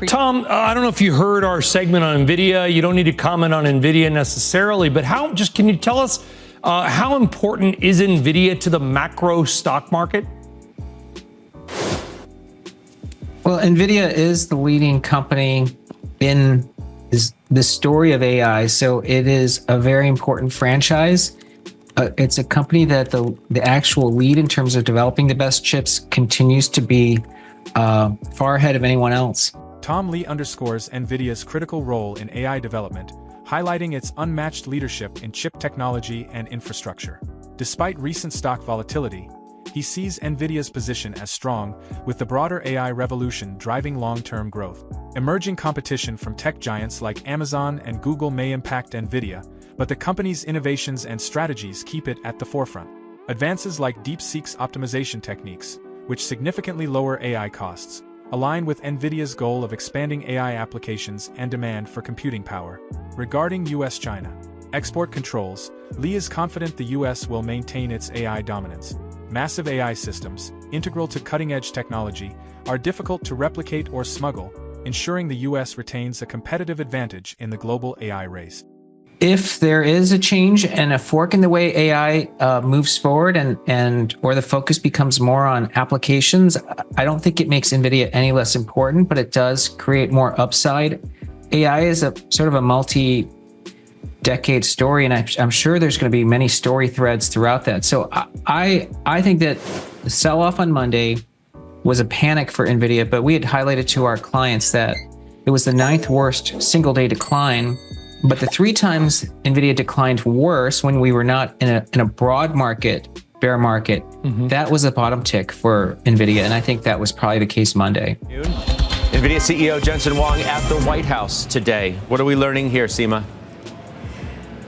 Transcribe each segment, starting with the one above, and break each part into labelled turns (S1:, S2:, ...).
S1: Tom, I don't know if you heard our segment on Nvidia. You don't need to comment on Nvidia necessarily, but can you tell us how important is Nvidia to the macro stock market?
S2: Well, Nvidia is the leading company in the story of AI, so it is a very important franchise. It's a company that the actual lead in terms of developing the best chips continues to be far ahead of anyone else.
S3: Tom Lee underscores Nvidia's critical role in AI development, highlighting its unmatched leadership in chip technology and infrastructure. Despite recent stock volatility, he sees Nvidia's position as strong, with the broader AI revolution driving long-term growth. Emerging competition from tech giants like Amazon and Google may impact Nvidia, but the company's innovations and strategies keep it at the forefront. Advances like DeepSeek's optimization techniques, which significantly lower AI costs, align with Nvidia's goal of expanding AI applications and demand for computing power. Regarding US-China export controls, Lee is confident the US will maintain its AI dominance. Massive AI systems, integral to cutting-edge technology, are difficult to replicate or smuggle, ensuring the US retains a competitive advantage in the global AI race.
S2: If there is a change and a fork in the way AI moves forward or the focus becomes more on applications, I don't think it makes NVIDIA any less important, but it does create more upside. AI is a sort of a multi-decade story, and I'm sure there's going to be many story threads throughout that. So I think that the sell-off on Monday was a panic for NVIDIA, but we had highlighted to our clients that it was the 9th worst single-day decline. But the 3 times NVIDIA declined worse when we were not in a broad market, bear market, that was a bottom tick for NVIDIA. And I think that was probably the case Monday.
S4: NVIDIA CEO Jensen Huang at the White House today. What are we learning here, Seema?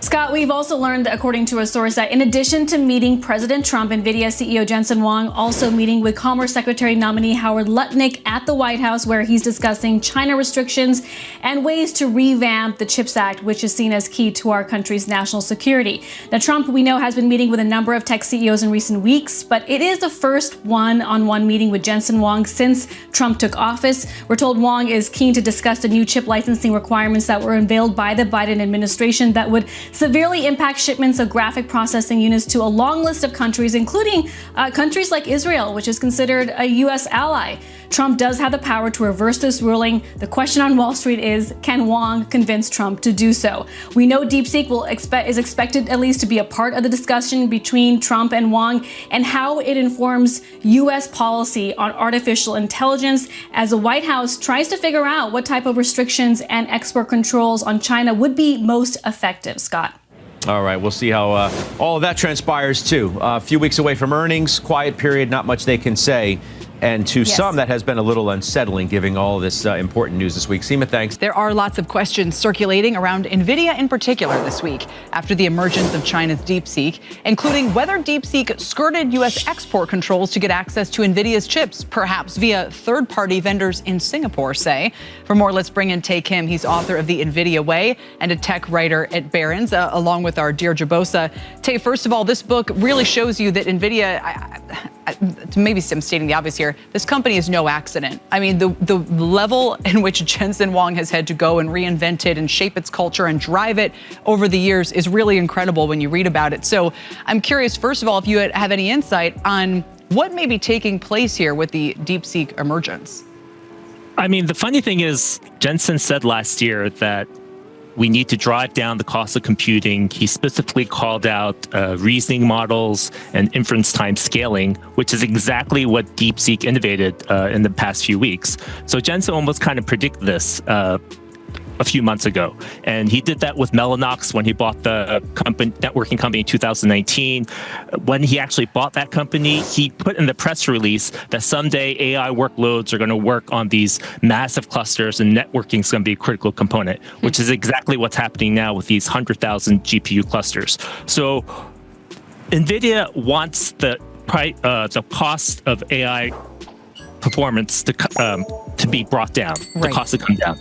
S5: Scott, we've also learned, according to a source, that in addition to meeting President Trump, NVIDIA CEO Jensen Huang also meeting with Commerce Secretary nominee Howard Lutnick at the White House, where he's discussing China restrictions and ways to revamp the CHIPS Act, which is seen as key to our country's national security. Now, Trump, we know, has been meeting with a number of tech CEOs in recent weeks, but it is the first one-on-one meeting with Jensen Huang since Trump took office. We're told Huang is keen to discuss the new chip licensing requirements that were unveiled by the Biden administration that would severely impact shipments of graphic processing units to a long list of countries, including countries like Israel, which is considered a U.S. ally. Trump does have the power to reverse this ruling. The question on Wall Street is, can Huang convince Trump to do so? We know DeepSeek is expected at least to be a part of the discussion between Trump and Huang, and how it informs U.S. policy on artificial intelligence as the White House tries to figure out what type of restrictions and export controls on China would be most effective. Scott.
S4: All right, we'll see how all of that transpires, too. A few weeks away from earnings, quiet period, not much they can say. And to some, that has been a little unsettling, giving all of this important news this week. Seema, thanks.
S6: There are lots of questions circulating around Nvidia in particular this week after the emergence of China's DeepSeek, including whether DeepSeek skirted U.S. export controls to get access to Nvidia's chips, perhaps via third-party vendors in Singapore, say. For more, let's bring in Tae Kim. He's author of The Nvidia Way and a tech writer at Barron's, along with our Deirdre Bosa. Tae, first of all, this book really shows you that Nvidia, maybe I'm stating the obvious here, this company is no accident. I mean, the level in which Jensen Huang has had to go and reinvent it and shape its culture and drive it over the years is really incredible when you read about it. So I'm curious, first of all, if you have any insight on what may be taking place here with the DeepSeek emergence.
S7: I mean, the funny thing is, Jensen said last year that we need to drive down the cost of computing. He specifically called out reasoning models and inference time scaling, which is exactly what DeepSeek innovated in the past few weeks. So Jensen almost kind of predicted this a few months ago. And he did that with Mellanox when he bought the networking company in 2019. When he actually bought that company, he put in the press release that someday AI workloads are going to work on these massive clusters and networking is going to be a critical component, which is exactly what's happening now with these 100,000 GPU clusters. So NVIDIA wants the cost of AI performance to be brought down, the cost to come down.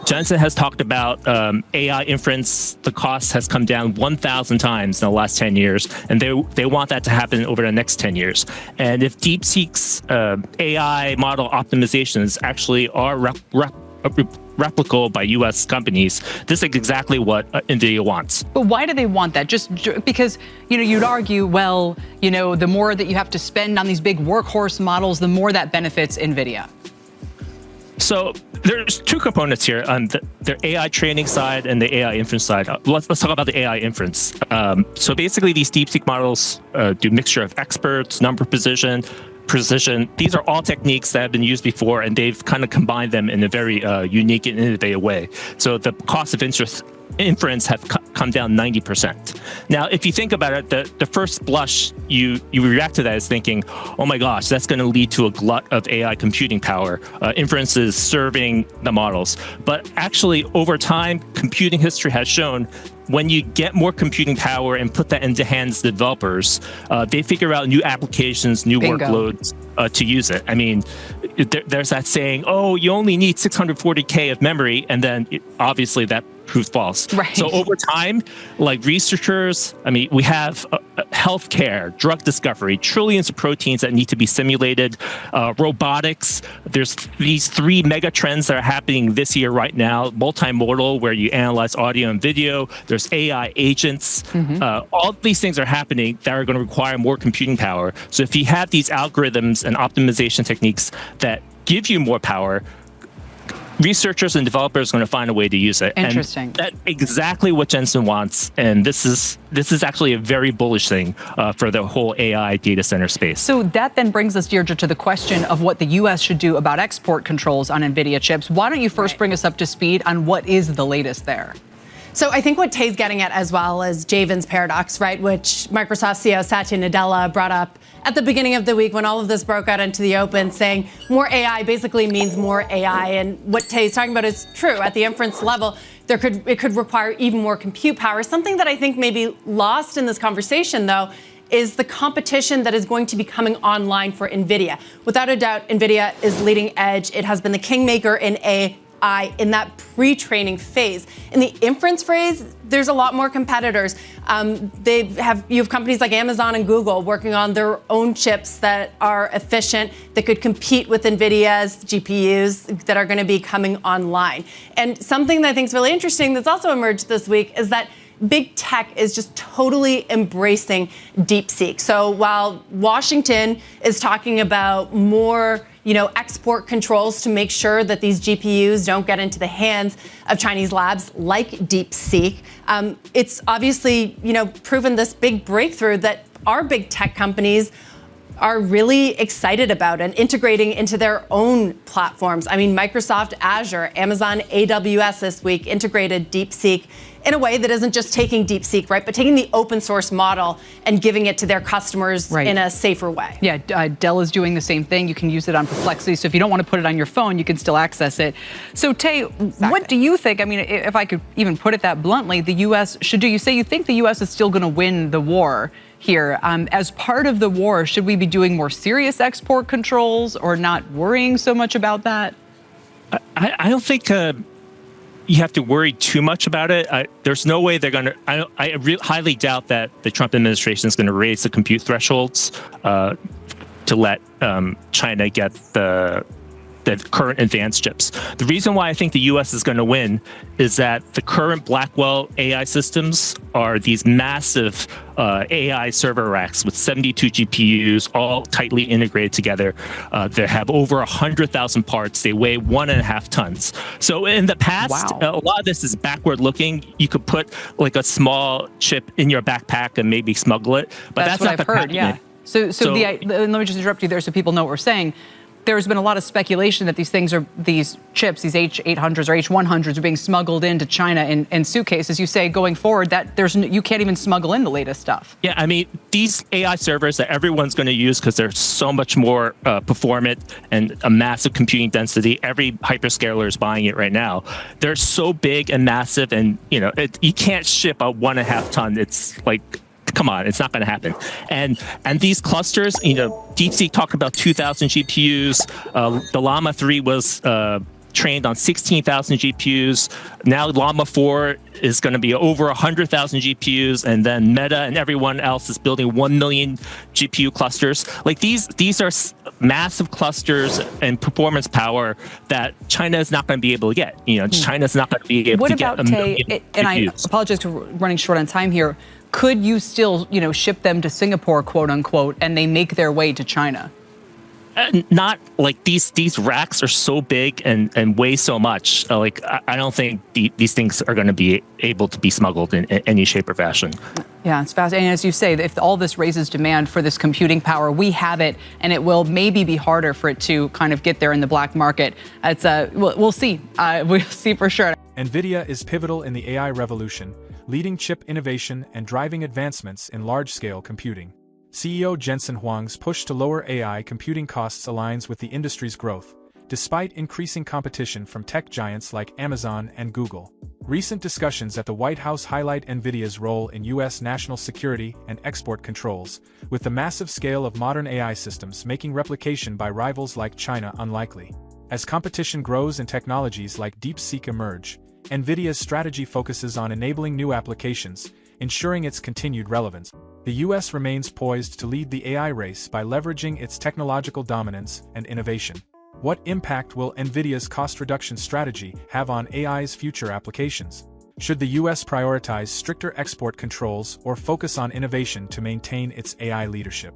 S7: Jensen has talked about AI inference. The cost has come down 1,000 times in the last 10 years, and they want that to happen over the next 10 years. And if DeepSeek's AI model optimizations actually are replicable by U.S. companies. This is exactly what NVIDIA wants.
S6: But why do they want that? Just because, you'd argue, well, the more that you have to spend on these big workhorse models, the more that benefits NVIDIA.
S7: So there's two components here on the AI training side and the AI inference side. Let's talk about the AI inference. So basically, these DeepSeek models do a mixture of experts, number precision. These are all techniques that have been used before, and they've kind of combined them in a very unique and innovative way. So the cost of inference have come down 90%. Now, if you think about it, the first blush, you react to that as thinking, oh my gosh, that's going to lead to a glut of AI computing power. Inference is serving the models. But actually, over time, computing history has shown when you get more computing power and put that into hands of developers, they figure out new applications, new workloads to use it. I mean, there's that saying, oh, you only need 640K of memory, and then obviously that proved false.
S6: Right.
S7: So over time, like researchers, we have healthcare, drug discovery, trillions of proteins that need to be simulated, robotics. There's these three mega trends that are happening this year right now: multimodal, where you analyze audio and video. There's AI agents. All these things are happening that are going to require more computing power. So if you have these algorithms and optimization techniques that give you more power, researchers and developers are going to find a way to use it.
S6: Interesting.
S7: And that's exactly what Jensen wants. And this is actually a very bullish thing for the whole AI data center space.
S6: So that then brings us, Deirdre, to the question of what the U.S. should do about export controls on NVIDIA chips. Why don't you first bring us up to speed on what is the latest there?
S8: So I think what Tay's getting at as well is Javin's paradox, right, which Microsoft CEO Satya Nadella brought up at the beginning of the week when all of this broke out into the open, saying more AI basically means more AI. And what Tay's talking about is true. At the inference level, it could require even more compute power. Something that I think may be lost in this conversation, though, is the competition that is going to be coming online for NVIDIA. Without a doubt, NVIDIA is leading edge. It has been the kingmaker in AI in that pre-training phase. In the inference phase, there's a lot more competitors. You have companies like Amazon and Google working on their own chips that are efficient, that could compete with NVIDIA's GPUs that are going to be coming online. And something that I think is really interesting that's also emerged this week is that big tech is just totally embracing DeepSeek. So while Washington is talking about more export controls to make sure that these GPUs don't get into the hands of Chinese labs like DeepSeek, it's obviously, proven this big breakthrough that our big tech companies are really excited about and integrating into their own platforms. Microsoft Azure, Amazon AWS this week integrated DeepSeek in a way that isn't just taking DeepSeek, right, but taking the open source model and giving it to their customers in a safer way.
S6: Yeah, Dell is doing the same thing. You can use it on Perplexity. So if you don't want to put it on your phone, you can still access it. So Tay, what do you think? If I could even put it that bluntly, the U.S. should do. You say you think the U.S. is still going to win the war here. As part of the war, should we be doing more serious export controls or not worrying so much about that?
S7: I don't think you have to worry too much about it. There's no way they're going to. I highly doubt that the Trump administration is going to raise the compute thresholds to let China get the current advanced chips. The reason why I think the U.S. is going to win is that the current Blackwell AI systems are these massive AI server racks with 72 GPUs, all tightly integrated together. They have over 100,000 parts. They weigh 1.5 tons. So in the past, a lot of this is backward looking. You could put like a small chip in your backpack and maybe smuggle it, but that's
S6: what
S7: not
S6: I've heard. Yeah. So let me just interrupt you there so people know what we're saying. There's been a lot of speculation that these chips, these H800s or H100s are being smuggled into China in suitcases. You say going forward that you can't even smuggle in the latest stuff.
S7: Yeah, these AI servers that everyone's going to use because they're so much more performant and a massive computing density. Every hyperscaler is buying it right now. They're so big and massive, and you can't ship a 1.5 ton. It's like, come on, it's not going to happen. And these clusters, DeepSeek talked about 2,000 GPUs. The Llama 3 was trained on 16,000 GPUs. Now Llama 4 is going to be over 100,000 GPUs, and then Meta and everyone else is building 1 million GPU clusters. Like these are massive clusters and performance power that China is not going to be able to get. China's not going to be able to get a million GPUs.
S6: And I apologize for running short on time here. Could you still, ship them to Singapore, quote unquote, and they make their way to China?
S7: Not like these racks are so big and weigh so much. I don't think these things are going to be able to be smuggled in any shape or fashion.
S6: Yeah, it's fascinating. And as you say, if all this raises demand for this computing power, we have it, and it will maybe be harder for it to kind of get there in the black market. It's we'll see. We'll see for sure.
S3: Nvidia is pivotal in the AI revolution, leading chip innovation and driving advancements in large-scale computing. CEO Jensen Huang's push to lower AI computing costs aligns with the industry's growth, despite increasing competition from tech giants like Amazon and Google. Recent discussions at the White House highlight Nvidia's role in U.S. national security and export controls, with the massive scale of modern AI systems making replication by rivals like China unlikely. As competition grows and technologies like DeepSeek emerge, Nvidia's strategy focuses on enabling new applications, ensuring its continued relevance. The U.S. remains poised to lead the AI race by leveraging its technological dominance and innovation. What impact will Nvidia's cost reduction strategy have on AI's future applications? Should the U.S. prioritize stricter export controls or focus on innovation to maintain its AI leadership?